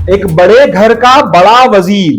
ایک بڑے گھر کا بڑا وزیر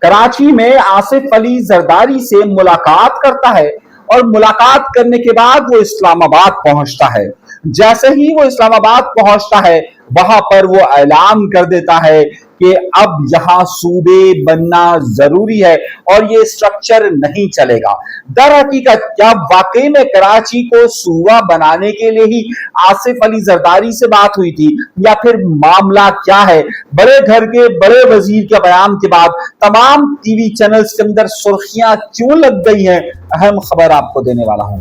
کراچی میں آصف علی زرداری سے ملاقات کرتا ہے اور ملاقات کرنے کے بعد وہ اسلام آباد پہنچتا ہے۔ جیسے ہی وہ اسلام آباد پہنچتا ہے وہاں پر وہ اعلان کر دیتا ہے کہ اب یہاں صوبے بننا ضروری ہے اور یہ اسٹرکچر نہیں چلے گا۔ در حقیقت کیا واقعی میں کراچی کو صوبہ بنانے کے لیے ہی آصف علی زرداری سے بات ہوئی تھی یا پھر معاملہ کیا ہے؟ بڑے گھر کے بڑے وزیر کے بیان کے بعد تمام ٹی وی چینلز کے اندر سرخیاں کیوں لگ گئی ہیں؟ اہم خبر آپ کو دینے والا ہوں۔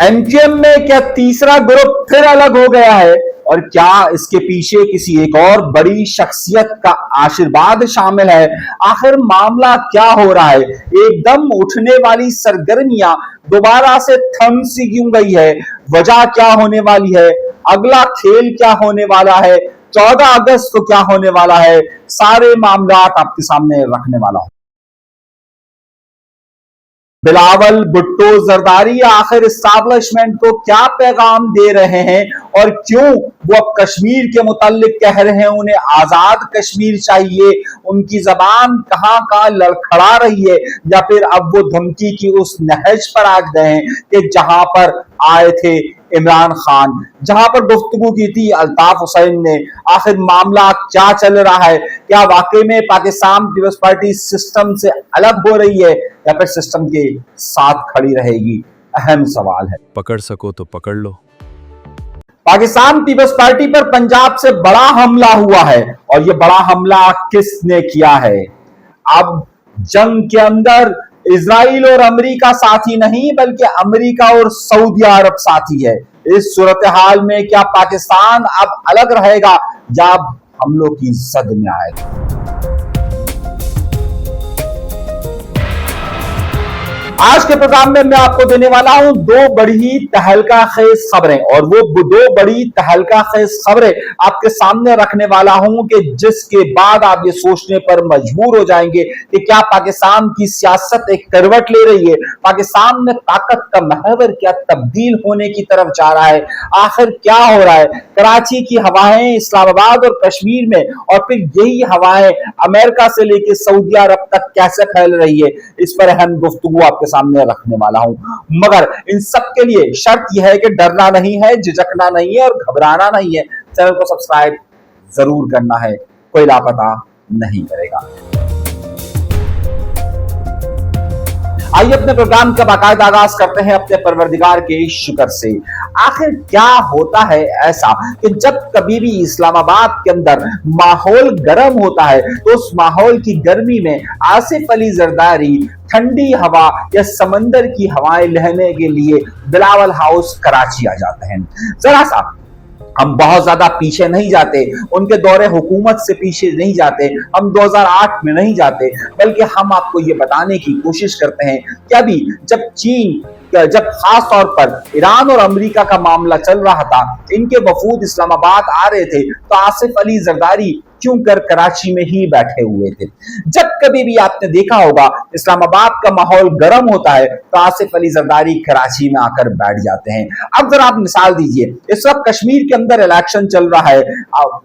ایم کیو ایم میں کیا تیسرا گروپ پھر الگ ہو گیا ہے اور کیا اس کے پیچھے کسی ایک اور بڑی شخصیت کا آشرواد شامل ہے؟ آخر معاملہ کیا ہو رہا ہے؟ ایک دم اٹھنے والی سرگرمیاں دوبارہ سے تھم سی کیوں گئی ہے؟ وجہ کیا ہونے والی ہے؟ اگلا کھیل کیا ہونے والا ہے؟ 14 اگست کو کیا ہونے والا ہے؟ سارے معاملات آپ کے سامنے رکھنے والا ہوں۔ بلاول بھٹو زرداری آخر اسٹیبلشمنٹ کو کیا پیغام دے رہے ہیں اور کیوں وہ اب کشمیر کے متعلق کہہ رہے ہیں انہیں آزاد کشمیر چاہیے؟ ان کی زبان کہاں کہاں لڑکھڑا رہی ہے یا پھر اب وہ دھمکی کی اس نہج پر آ گئے ہیں کہ جہاں پر آئے تھے عمران خان، جہاں پر گفتگو کی تھی الطاف حسین نے؟ آخر معاملہ کیا چل رہا ہے؟ کیا واقعی میں پاکستان پیپلز پارٹی سسٹم سے الگ ہو رہی ہے یا پھر سسٹم کے ساتھ کھڑی رہے گی؟ اہم سوال ہے۔ پکڑ سکو تو پکڑ لو۔ پاکستان پیپلز پارٹی پر پنجاب سے بڑا حملہ ہوا ہے اور یہ بڑا حملہ کس نے کیا ہے؟ اب جنگ کے اندر اسرائیل اور امریکہ ساتھی نہیں بلکہ امریکہ اور سعودی عرب ساتھی ہے۔ اس صورتحال میں کیا پاکستان اب الگ رہے گا یا اب حملوں کی زد میں آئے گا؟ آج کے پروگرام میں میں آپ کو دینے والا ہوں دو بڑی تہلکہ خیز خبریں، اور وہ دو بڑی تہلکہ خیز خبریں آپ کے سامنے رکھنے والا ہوں کہ جس کے بعد آپ یہ سوچنے پر مجبور ہو جائیں گے کہ کیا پاکستان کی سیاست ایک کروٹ لے رہی ہے؟ پاکستان میں طاقت کا محور کیا تبدیل ہونے کی طرف جا رہا ہے؟ آخر کیا ہو رہا ہے؟ کراچی کی ہوائیں اسلام آباد اور کشمیر میں اور پھر یہی ہوائیں امریکہ سے لے کے سعودی عرب تک کیسے پھیل رہی ہے؟ اس پر اہم گفتگو آپ کے سامنے رکھنے والا ہوں، مگر ان سب کے لیے شرط یہ ہے کہ ڈرنا نہیں ہے، جھجکنا نہیں ہے اور گھبرانا نہیں ہے۔ چینل کو سبسکرائب ضرور کرنا ہے، کوئی لاپتہ نہیں کرے گا۔ آئیے اپنے پروگرام کا باقاعدہ آغاز کرتے ہیں اپنے پروردگار کے شکر سے۔ آخر کیا ہوتا ہے ایسا کہ جب کبھی بھی اسلام آباد کے اندر ماحول گرم ہوتا ہے تو اس ماحول کی گرمی میں آصف علی زرداری ٹھنڈی ہوا یا سمندر کی ہوائیں لینے کے لیے بلاول ہاؤس کراچی آ جاتے ہیں۔ ذرا سا ہم بہت زیادہ پیچھے نہیں جاتے، ان کے دور حکومت سے پیچھے نہیں جاتے، ہم 2008 میں نہیں جاتے، بلکہ ہم آپ کو یہ بتانے کی کوشش کرتے ہیں کہ ابھی جب خاص طور پر ایران اور امریکہ کا معاملہ چل رہا تھا، ان کے وفود اسلام آباد آ رہے تھے تو آصف علی زرداری کیوں کر کراچی میں ہی بیٹھے ہوئے تھے۔ جب کبھی بھی آپ نے دیکھا ہوگا اسلام آباد کا ماحول گرم ہوتا ہے تو آصف علی زرداری کراچی میں آ کر بیٹھ جاتے ہیں۔ اب ذرا آپ مثال دیجئے، اس وقت کشمیر کے اندر الیکشن چل رہا ہے،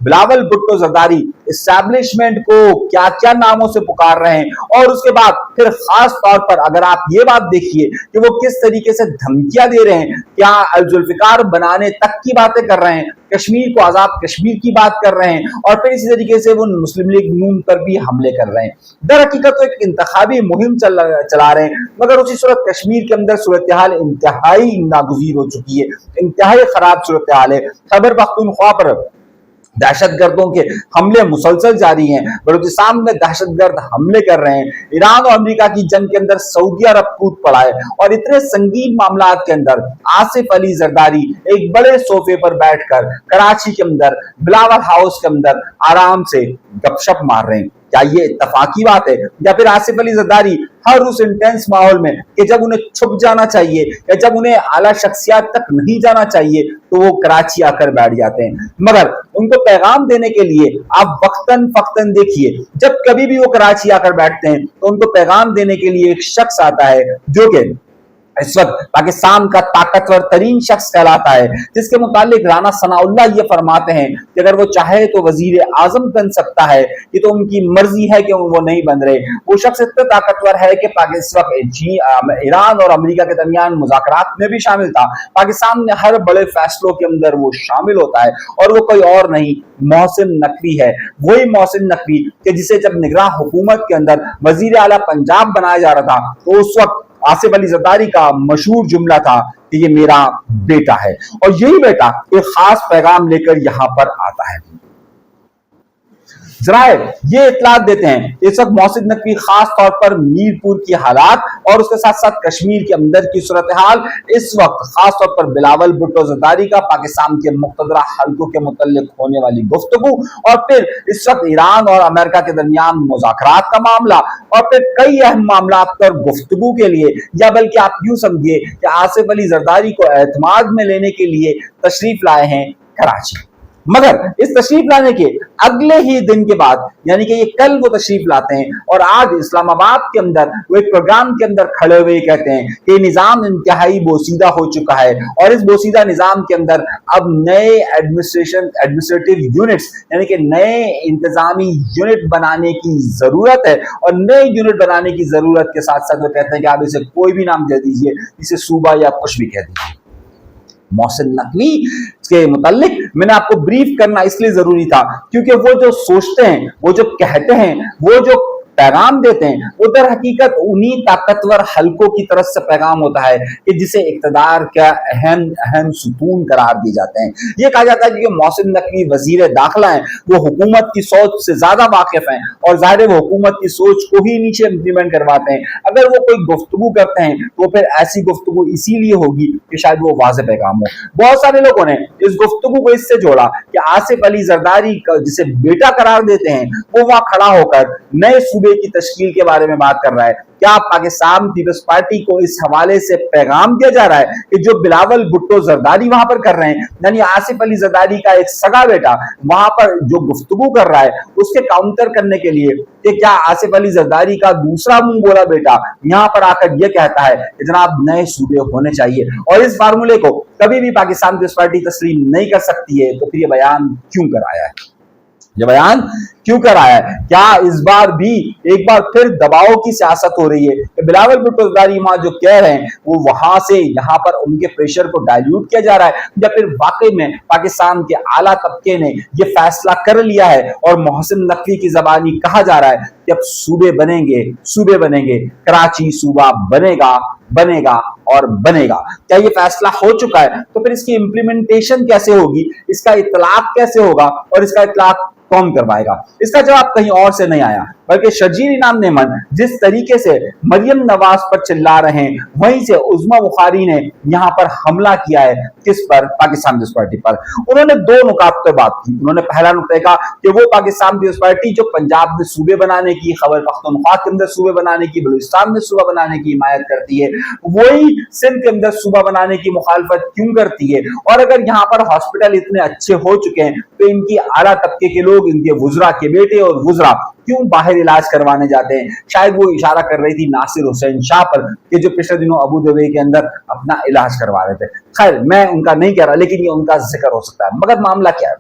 بلاول بھٹو زرداری اسٹیبلشمنٹ کو کیا کیا ناموں سے پکار رہے ہیں، اور اس کے بعد پھر خاص طور پر اگر آپ یہ بات دیکھیے کہ وہ کس طریقے سے دھمکیاں دے رہے ہیں، کیا ذوالفقار بنانے تک کی باتیں کر رہے ہیں، کشمیر کو آزاد کشمیر کی بات کر رہے ہیں، اور پھر اسی طریقے سے وہ مسلم لیگ نون پر بھی حملے کر رہے ہیں۔ در حقیقت تو ایک انتخابی مہم چلا رہے ہیں، مگر اسی صورت کشمیر کے اندر صورتحال انتہائی ناگزیر ہو چکی ہے، انتہائی خراب صورتحال ہے۔ خیبر پختونخوا پر دہشت گردوں کے حملے مسلسل جاری ہیں، بلوچستان میں دہشت گرد حملے کر رہے ہیں، ایران اور امریکہ کی جنگ کے اندر سعودی عرب کود پڑا ہے، اور اتنے سنگین معاملات کے اندر آصف علی زرداری ایک بڑے صوفے پر بیٹھ کر کراچی کے اندر بلاول ہاؤس کے اندر آرام سے گپ شپ مار رہے ہیں۔ کیا یہ اتفاقی بات ہے یا پھر آصف علی زرداری ہر اس انٹینس ماحول میں کہ جب انہیں چھپ جانا چاہیے یا جب انہیں اعلیٰ شخصیات تک نہیں جانا چاہیے تو وہ کراچی آ کر بیٹھ جاتے ہیں؟ مگر ان کو پیغام دینے کے لیے آپ وقتاً فقتاً دیکھیے، جب کبھی بھی وہ کراچی آ کر بیٹھتے ہیں تو ان کو پیغام دینے کے لیے ایک شخص آتا ہے جو کہ इस वक्त पाकिस्तान का ताकतवर तरीन शख्स कहलाता है, जिसके मुतालिक राना सनाउल्लाह ये फरमाते हैं कि अगर वो चाहे तो वजीर आजम बन सकता है, ये तो उनकी मर्जी है कि वो नहीं बन रहे। वो शख्स इतना ताकतवर है कि इस वक्त ईरान और अमेरिका के दरमियान मुज़ाकरात में भी शामिल था। पाकिस्तान में हर बड़े फैसलों के अंदर वो शामिल होता है, और वो कोई और नहीं, मोहसिन नकवी है। वही मोहसिन नकवी कि जिसे जब निगरान हुकूमत के अंदर वजीर आला पंजाब बनाया जा रहा था, तो उस वक्त आसिफ अली जरदारी का मशहूर जुमला था कि ये मेरा बेटा है, और यही बेटा एक खास पैगाम लेकर यहां पर आता है। जराए ये इतलात देते हैं इस वक्त मोहसिन नकवी खास तौर पर मीरपुर की हालात और उसके साथ साथ कश्मीर के अंदर की सूरत हाल, इस वक्त खास तौर पर बिलावल भुट्टो जरदारी का पाकिस्तान के मुख्तदरा हल्कों के मुतल्लिक होने वाली गुफ्तगू, और फिर इस वक्त ईरान और अमेरिका के दरमियान मुज़ाकरात का मामला, और फिर कई अहम मामला पर गुफ्तगू के लिए, या बल्कि आप यूं समझिए कि आसिफ अली जरदारी को एतमाद में लेने के लिए तशरीफ लाए हैं कराची। मगर इस तशरीफ लाने के अगले ही दिन के बाद, यानी कि ये कल वो तशरीफ लाते हैं, और आज इस्लामाबाद के अंदर वो एक प्रोग्राम के अंदर खड़े हुए कहते हैं कि निजाम इंतहाई बोसीदा हो चुका है, और इस बोसीदा निजाम के अंदर अब नए एडमिनिस्ट्रेटिव यूनिट्स, यानी कि नए इंतजामी यूनिट बनाने की जरूरत है। और नए यूनिट बनाने की जरूरत के साथ साथ वो कहते हैं कि आप इसे कोई भी नाम दे दीजिए, इसे सूबा या कुछ भी कह दीजिए। मोहसिन नकवी के मुतालिक मैंने आपको ब्रीफ करना इसलिए जरूरी था क्योंकि वो जो सोचते हैं, वो जो कहते हैं, वो जो पैगाम देते हैं, वो दर हकीकत उन्हीं ताकतवर हलकों की तरफ से पैगाम होता है कि जिसे इक्तदार का अहम अहम सुतून करार दिए जाते हैं। ये कहा जाता है कि मोहसिन नकवी वजीर दाखिला हैं, वो हुकूमत की सोच से ज्यादा वाकिफ हैं, और जाहिर है वो हुकूमत की सोच को ही नीचे इम्प्लीमेंट करवाते हैं। अगर वो कोई गुफ्तगू करते हैं तो फिर ऐसी गुफ्तगू इसीलिए होगी कि शायद वो वाज़ेह पैगाम हो। बहुत सारे लोगों ने इस गुफ्तगू को इससे जोड़ा कि आसिफ अली जरदारी का जिसे बेटा करार देते हैं, वो वहां खड़ा होकर नए सूबे की तश्कील के बारे में बात कर रहा है। क्या पाकिस्तान पीपल्स पार्टी को इस हवाले से पैगाम दिया जा रहा है कि जो बिलावल भुट्टो जरदारी वहां पर कर रहे हैं, यानी आसिफ अली जरदारी का एक सगा बेटा वहां पर जो गुफ्तगू कर रहा है, उसके काउंटर करने के लिए कि क्या आसिफ अली जरदारी का दूसरा मुंह बोला बेटा यहां पर आकर यह कहता है कि जनाब नए सूबे होने चाहिए, और इस फार्मूले को कभी भी पाकिस्तान पीपल्स पार्टी तस्लीम नहीं कर सकती है। तो फिर ये बयान क्यों कराया है? ये बयान क्यों कराया है? क्या इस बार भी एक बार फिर दबाव की सियासत हो रही है कि बिलावल भुट्टो जरदारी जो कह रहे हैं वो वहां से यहां पर उनके प्रेशर को डाइल्यूट किया जा रहा है, या फिर वाकई में पाकिस्तान के आला तबके ने ये फैसला कर लिया है और मोहसिन नकवी की जबानी कहा जा रहा है कि अब सूबे बनेंगे, कराची सूबा बनेगा बनेगा और बनेगा। क्या ये फैसला हो चुका है? तो फिर इसकी इंप्लीमेंटेशन कैसे होगी, इसका इतलाक कैसे होगा, और इसका इतलाक कौन करवाएगा? इसका जवाब कहीं और से नहीं आया, बल्कि शर्जील इनाम नेमन जिस तरीके से मरियम नवाज पर चिल्ला रहे हैं, वहीं से उज़्मा बुखारी ने यहां पर हमला किया है। किस पर? पाकिस्तान पीपल्स पार्टी पर। उन्होंने दो नुकात पर बात की। उन्होंने पहला नुकता कहा कि वो पाकिस्तान पीपल्स पार्टी जो पंजाब में सूबे बनाने की, खैबर पख्तूनख्वा के अंदर सूबे बनाने की, बलूचिस्तान में सूबा बनाने की हिमायत करती है, वही सिंध के अंदर सूबा बनाने की मुखालफत क्यों करती है? और अगर यहाँ पर हॉस्पिटल इतने अच्छे हो चुके हैं तो इनकी आला तबके के लोग, इनके वुजरा के बेटे और वुजरा क्यों बाहर इलाज करवाने जाते हैं? शायद वो इशारा कर रही थी नासिर हुसैन शाह पर कि जो पिछले दिनों अबू धाबी के अंदर अपना इलाज करवा रहे थे। खैर मैं उनका नहीं कह रहा, लेकिन ये उनका जिक्र हो सकता है। मगर मामला क्या है?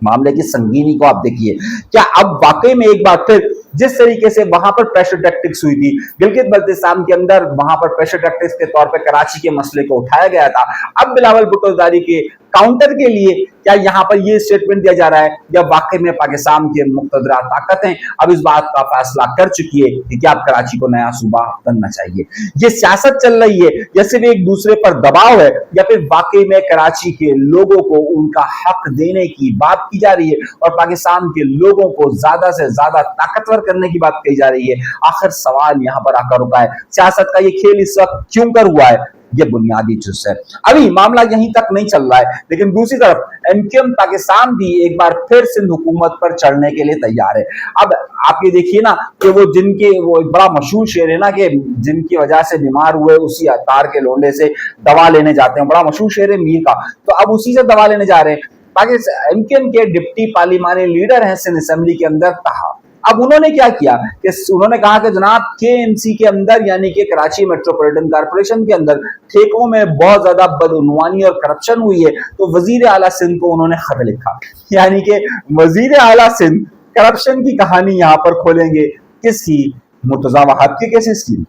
मामले की संगीनी को आप देखिए। क्या अब वाकई में एक बार फिर जिस तरीके से वहां पर प्रेशर टैक्टिक्स हुई थी गिलगित बल्तिस्तान के अंदर, वहां पर प्रेशर टैक्टिक्स के तौर पर कराची के मसले को उठाया गया था, अब बिलावल भुट्टो जरदारी के काउंटर के लिए क्या यहां पर यह स्टेटमेंट दिया जा रहा है या वाकई में पाकिस्तान के मुक़्तदरा ताकतें अब इस बात का फैसला कर चुकी है कि क्या अब कराची को नया सूबा बनना चाहिए? ये सियासत चल रही है या सिर्फ एक दूसरे पर दबाव है, या फिर वाकई में कराची के लोगों को उनका हक देने की बात की जा रही है और पाकिस्तान के लोगों को ज्यादा से ज्यादा ताकतवर करने की बात कही जा रही है? आखिर सवाल यहां पर आकर रुका है, सियासत का ये खेल इस वक्त क्यों कर हुआ है? ये बुनियादी चीज है। अभी मामला यहीं तक नहीं चल रहा है, लेकिन दूसरी तरफ एमक्यूएम पाकिस्तान भी एक बार फिर सिंध हुकूमत पर चढ़ने के लिए तैयार है। अब आप ये देखिए ना कि वो एक बड़ा मशहूर शेर है ना कि जिनकी वजह से बीमार हुए उसी तार के लोंडे से दवा लेने जाते हैं, बड़ा मशहूर शेर है मीर का, तो अब उसी से दवा लेने जा रहे हैं। पाकिस्तान एमक्यूएम के डिप्टी पार्लिमानी लीडर हैं सिंध असेंबली के अंदर ताहा। अब उन्होंने क्या किया कि उन्होंने कहा कि जनाब केएमसी के अंदर यानी कि कराची मेट्रोपॉलिटन कॉर्पोरेशन के अंदर ठेकों में बहुत ज्यादा बदउनवानी और करप्शन हुई है। तो वजीर आला सिंध को उन्होंने खत लिखा, यानी कि वजीर आला सिंध करप्शन की कहानी यहां पर खोलेंगे, किसकी? मुर्तजा वहाब के केसेस की।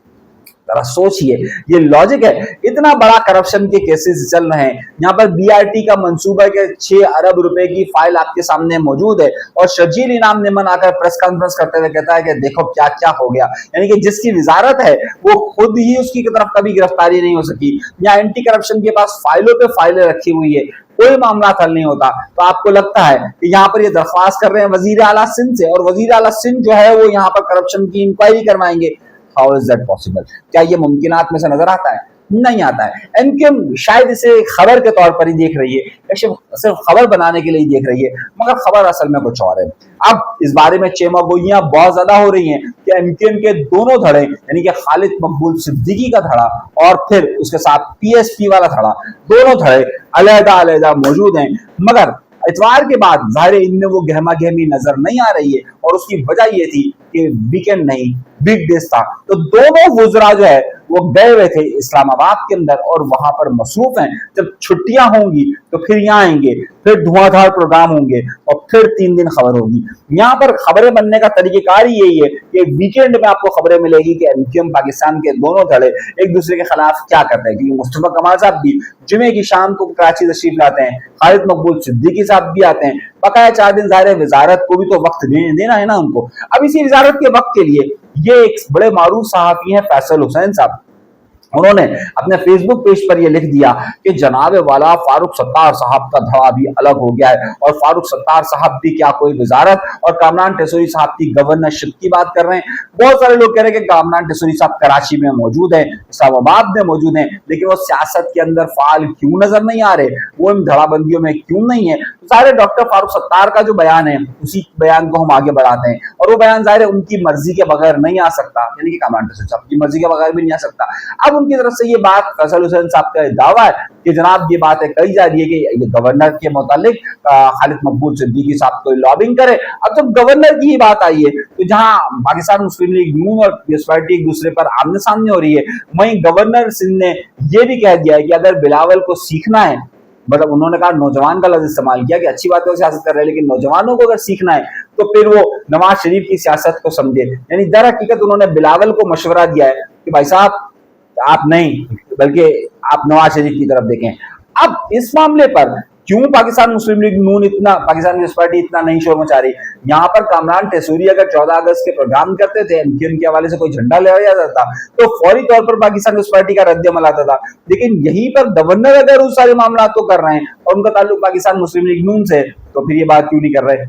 जरा सोचिए, ये लॉजिक है। इतना बड़ा करप्शन के केसेस चल रहे हैं, यहाँ पर बीआरटी का मंसूबा के 6 अरब रुपए की फाइल आपके सामने मौजूद है, और शर्जील इनाम निमन आकर प्रेस कॉन्फ्रेंस करते हुए कहता है कि देखो क्या क्या हो गया। यानी कि जिसकी वजारत है वो खुद ही उसकी तरफ कभी गिरफ्तारी नहीं हो सकी, या एंटी करप्शन के पास फाइलों पे फाइलें रखी हुई है, कोई मामला हल नहीं होता। तो आपको लगता है कि यहाँ पर ये दरख्वास्त कर रहे हैं वजीर आला सिंध से, और वजीर आला सिंध जो है वो यहाँ पर करप्शन की इंक्वायरी करवाएंगे। How is that possible? क्या ये मुमकिनात में से नजर आता है? नहीं आता है। एनकेएम शायद इसे खबर के तौर पर ही देख रही है, सिर्फ खबर बनाने के लिए ही देख रही है, मगर खबर असल में कुछ और है। अब इस बारे में चेमागोइयां बहुत ज्यादा हो रही हैं कि एनकेएम के दोनों धड़े, यानी कि खालिद मकबूल सिद्दीकी का धड़ा और फिर उसके साथ पीएसपी वाला धड़ा, दोनों धड़े अलहदा अलहदा मौजूद हैं। मगर इतवार के बाद जाहिर इनमें वो गहमा गहमी नजर नहीं आ रही है, और उसकी वजह ये थी कि वीकेंड नहीं वीक डेज था। तो दोनों वुजरा जो है वो गए हुए थे इस्लामाबाद के अंदर और वहां पर मसरूफ हैं। जब छुट्टियां होंगी तो फिर यहाँ आएंगे, फिर धुआंधार प्रोग्राम होंगे और फिर 3 दिन खबर होगी। यहाँ पर खबरें बनने का तरीकेकार ही यही है कि वीकेंड में आपको खबरें मिलेगी कि एनकेएम पाकिस्तान के दोनों धड़े एक दूसरे के खिलाफ क्या करते हैं, क्योंकि मुस्तफा कमाल साहब भी जुमे की शाम को कराची तशरीफ लाते हैं, खालिद मकबूल सिद्दीकी साहब भी आते हैं, बकाया 4 दिन ज़ाहिर वजारत को भी तो वक्त देना है ना उनको। अब इसी वजारत के वक्त के लिए ये एक बड़े मारूफ सहाफी हैं फैसल हुसैन साहब, उन्होंने अपने फेसबुक पेज पर यह लिख दिया कि जनाब वाला फारूक सत्तार साहब का धड़ा भी अलग हो गया है, और फारूक सत्तार साहब भी क्या कोई वजारत, और कामरान टेसोरी साहब की गवर्नरशिप की बात कर रहे हैं। बहुत सारे लोग कह रहे हैं कि कामरान टेसोरी साहब कराची में मौजूद है, इस्लामाबाद में मौजूद है, लेकिन वो सियासत के अंदर फाल क्यों नजर नहीं आ रहे, वो इन धड़ाबंदियों में क्यों नहीं है। सारे डॉक्टर फारूक सत्तार का जो बयान है उसी बयान को हम आगे बढ़ाते हैं, और वो बयान जाहिर है उनकी मर्जी के बगैर नहीं आ सकता, यानी कि कामरान टेसोरी साहब की मर्जी के बगैर भी नहीं आ सकता। अब उनकी तरफ से ये बात फैसल हुसैन साहब का दावा है कि जनाब ये बात कही जा रही है कि ये गवर्नर के मुतालिक खालिद मकबूल सिद्दीकी साहब को लॉबिंग करे। अब जब गवर्नर की ही बात आई है तो जहां पाकिस्तान मुस्लिम लीग नून और पीएस पार्टी एक दूसरे पर आमने सामने हो रही है, वहीं गवर्नर सिंध ने यह भी कह दिया है कि अगर बिलावल को सीखना है, मतलब उन्होंने कहा नौजवान का लफ्ज इस्तेमाल किया कि अच्छी बात है वो सियासत कर रहे हैं, लेकिन नौजवानों को अगर सीखना है तो फिर वो नवाज शरीफ की सियासत को समझे। यानी दर हकीकत उन्होंने बिलावल को मशवरा दिया है कि भाई साहब आप नहीं बल्कि आप नवाज शरीफ की तरफ देखें। अब इस मामले पर क्यों पाकिस्तान मुस्लिम लीग नून इतना, पाकिस्तान पीपल्स पार्टी इतना नहीं शोर मचा रही? यहाँ पर कामरान टेसोरी अगर 14 अगस्त के प्रोग्राम करते थे, एनकेएम के हवाले से कोई झंडा लहराया जाता तो फौरी तौर पर पाकिस्तान पीपल्स पार्टी का रद्द अमल आता था। लेकिन यहीं पर गवर्नर अगर उस सारे मामला तो कर रहे हैं और उनका ताल्लुक पाकिस्तान मुस्लिम लीग नून से, तो फिर ये बात क्यों नहीं कर रहे?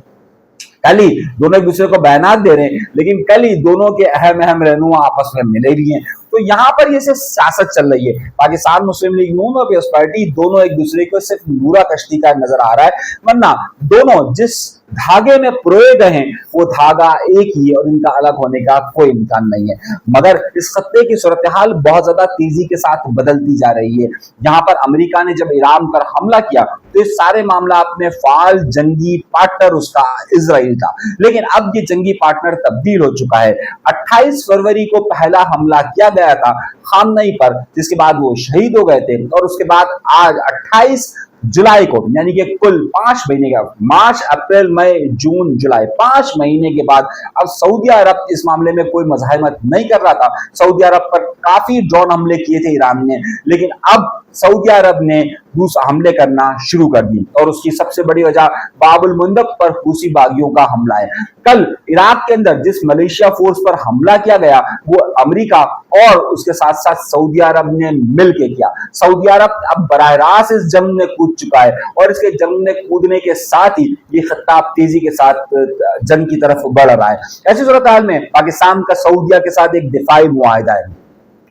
कल ही दोनों एक दूसरे को बयानात दे रहे हैं, लेकिन कल ही दोनों के अहम रहनुमा आपस में मिले भी हैं। तो यहाँ पर ये सियासत चल रही है, पाकिस्तान मुस्लिम लीग नून और पीपल्स पार्टी दोनों एक दूसरे को सिर्फ नूरा कश्ती का नजर आ रहा है, वरना दोनों जिस धागे में पुरोए गए हैं वो धागा एक ही है और इनका अलग होने का कोई इम्कान नहीं है। मगर इस खत्ते की सूरत हाल बहुत ज्यादा तेजी के साथ बदलती जा रही है। यहाँ पर अमेरिका ने जब ईरान पर हमला किया तो इस सारे मामला में फाल जंगी पार्टनर उसका इजराइल था, लेकिन अब ये जंगी पार्टनर तब्दील हो चुका है। 28 फरवरी को पहला हमला किया गया था खामनई पर, जिसके बाद वो शहीद हो गए थे, और उसके बाद आज 28 जुलाई को, यानी कि कुल 5 महीने का, मार्च अप्रैल मई जून जुलाई 5 महीने के बाद अब सऊदी अरब इस मामले में कोई मज़ाहमत नहीं कर रहा था। सऊदी अरब पर काफी ड्रोन हमले किए थे ईरान ने, लेकिन अब सऊदी अरब ने रूस हमले करना शुरू कर दी, और उसकी सबसे बड़ी वजह बाबुल मुंदब पर हूसी बागियों का हमला है। कल इराक के अंदर जिस मलेशिया फोर्स पर हमला किया गया वो अमेरिका और उसके साथ साथ सऊदी अरब ने मिलकर किया। सऊदी अरब अब बराह रास्त इस जंग में कूद चुका है, और इसके जंग में कूदने के साथ ही ये खिताब तेजी के साथ जंग की तरफ बढ़ रहा है। ऐसी सूरत हाल में पाकिस्तान का सऊदिया के साथ एक दिफाई मुआहिदा है,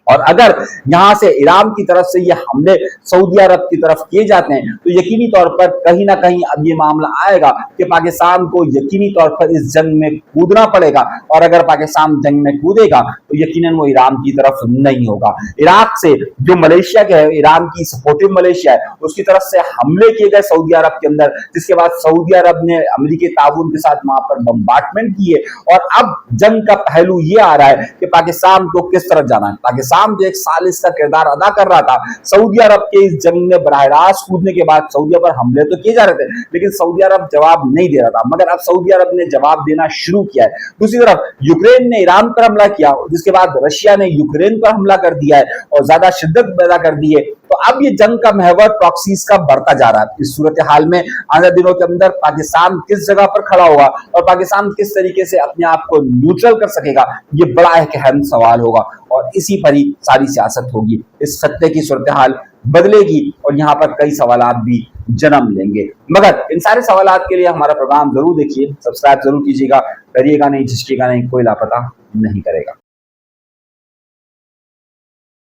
और अगर यहाँ से ईरान की तरफ से ये हमले सऊदी अरब की तरफ किए जाते हैं तो यकीनी तौर पर कहीं ना कहीं अब ये मामला आएगा कि पाकिस्तान को यकीनी तौर पर इस जंग में कूदना पड़ेगा, और अगर पाकिस्तान जंग में कूदेगा तो यकीनन वो ईरान की तरफ नहीं होगा। इराक से जो मलेशिया के है, ईरान की सपोर्टिव मलेशिया है, उसकी तरफ से हमले किए गए सऊदी अरब के अंदर, जिसके बाद सऊदी अरब ने अमेरिकी ताउन के साथ वहां पर बम्बार्टमेंट किए। और अब जंग का पहलू ये आ रहा है कि पाकिस्तान को किस तरफ जाना है। पाकिस्तान जो एक सालिस का किरदार अदा कर रहा था सऊदी अरब के इस जंग में बराह रास्त कूदने के बाद, सऊदी पर हमले तो किए जा रहे थे लेकिन सऊदी अरब जवाब नहीं दे रहा था, मगर अब सऊदी अरब ने जवाब देना शुरू किया है। दूसरी तरफ यूक्रेन ने ईरान पर हमला किया, जिसके बाद रशिया ने यूक्रेन पर हमला कर दिया है और ज्यादा शिद्दत पैदा कर दी है। तो अब ये जंग का महवर प्रॉक्सीज का बढ़ता जा रहा है। इस सूरत हाल में आने दिनों के अंदर पाकिस्तान किस जगह पर खड़ा होगा और पाकिस्तान किस तरीके से अपने आप को न्यूट्रल कर सकेगा, ये बड़ा एक अहम सवाल होगा और इसी पर ही सारी सियासत होगी। इस खत्ते की सूरत हाल बदलेगी और यहाँ पर कई सवालात भी जन्म लेंगे। मगर इन सारे सवालात के लिए हमारा प्रोग्राम जरूर देखिए, सब्सक्राइब जरूर कीजिएगा, डरिएगा नहीं, झिझकिएगा नहीं, कोई लापता नहीं करेगा।